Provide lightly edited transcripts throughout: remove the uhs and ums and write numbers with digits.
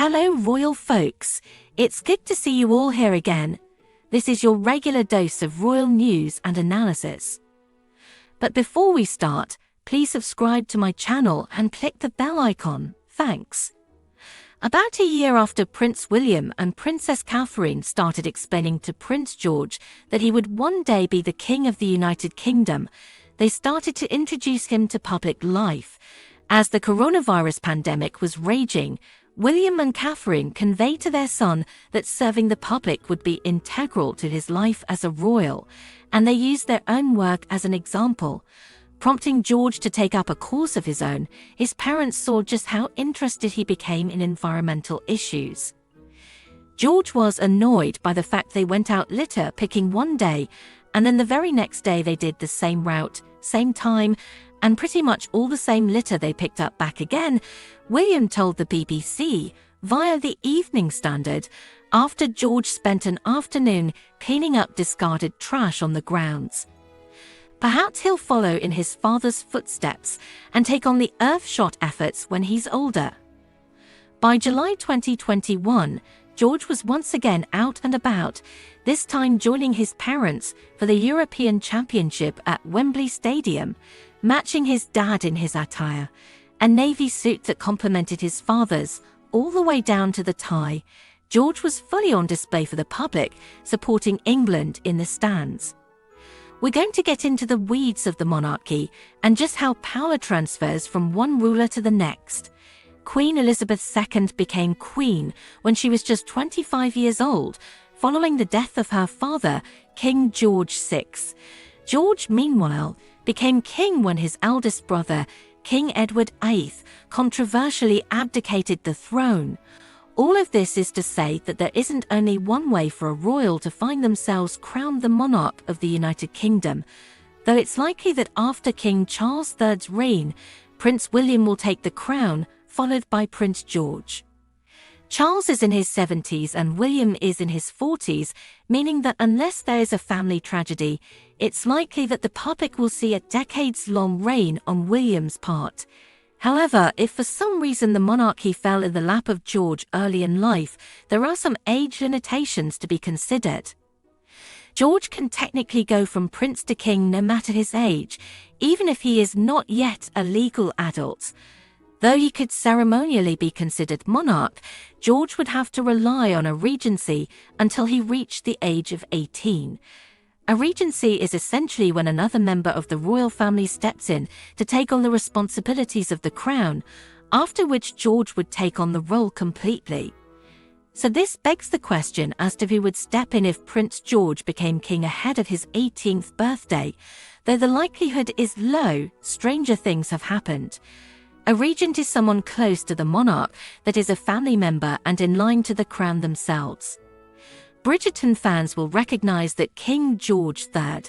Hello royal folks, it's good to see you all here again. This is your regular dose of royal news and analysis. But before we start, please subscribe to my channel and click the bell icon, thanks. About a year after Prince William and Princess Catherine started explaining to Prince George that he would one day be the King of the United Kingdom, they started to introduce him to public life. As the coronavirus pandemic was raging, William and Catherine conveyed to their son that serving the public would be integral to his life as a royal, and they used their own work as an example. Prompting George to take up a course of his own, his parents saw just how interested he became in environmental issues. George was annoyed by the fact they went out litter picking one day, and then the very next day they did the same route, same time, and pretty much all the same litter they picked up back again. William told the BBC, via the Evening Standard, after George spent an afternoon cleaning up discarded trash on the grounds. Perhaps he'll follow in his father's footsteps and take on the earthshot efforts when he's older. By July 2021, George was once again out and about, this time joining his parents for the European Championship at Wembley Stadium, matching his dad in his attire, a navy suit that complemented his father's, all the way down to the tie. George was fully on display for the public, supporting England in the stands. We're going to get into the weeds of the monarchy and just how power transfers from one ruler to the next. Queen Elizabeth II became queen when she was just 25 years old, following the death of her father, King George VI. George, meanwhile, became king when his eldest brother, King Edward VIII, controversially abdicated the throne. All of this is to say that there isn't only one way for a royal to find themselves crowned the monarch of the United Kingdom, though it's likely that after King Charles III's reign, Prince William will take the crown, followed by Prince George. Charles is in his 70s and William is in his 40s, meaning that unless there is a family tragedy, it's likely that the public will see a decades-long reign on William's part. However, if for some reason the monarchy fell in the lap of George early in life, there are some age limitations to be considered. George can technically go from prince to king no matter his age, even if he is not yet a legal adult. Though he could ceremonially be considered monarch, George would have to rely on a regency until he reached the age of 18. A regency is essentially when another member of the royal family steps in to take on the responsibilities of the crown, after which George would take on the role completely. So this begs the question as to who would step in if Prince George became king ahead of his 18th birthday. Though the likelihood is low, stranger things have happened. A regent is someone close to the monarch that is a family member and in line to the crown themselves. Bridgerton fans will recognize that King George III,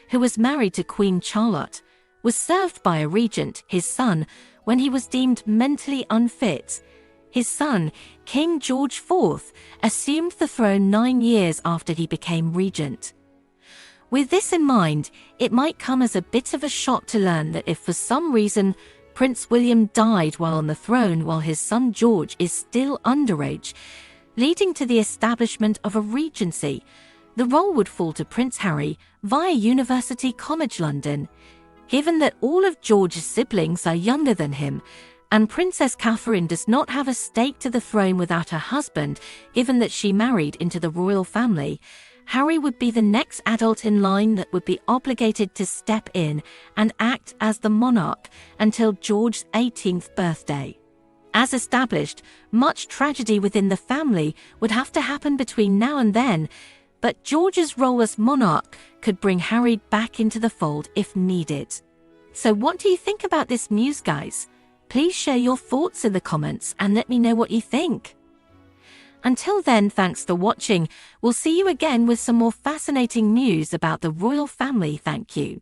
who was married to Queen Charlotte, was served by a regent, his son, when he was deemed mentally unfit. His son, King George IV, assumed the throne 9 years after he became regent. With this in mind, it might come as a bit of a shock to learn that if for some reason Prince William died while on the throne while his son George is still underage, leading to the establishment of a regency, the role would fall to Prince Harry via University College London. Given that all of George's siblings are younger than him, and Princess Catherine does not have a stake to the throne without her husband, given that she married into the royal family, Harry would be the next adult in line that would be obligated to step in and act as the monarch until George's 18th birthday. As established, much tragedy within the family would have to happen between now and then, but George's role as monarch could bring Harry back into the fold if needed. So what do you think about this news, guys? Please share your thoughts in the comments and let me know what you think. Until then, thanks for watching. We'll see you again with some more fascinating news about the royal family. Thank you.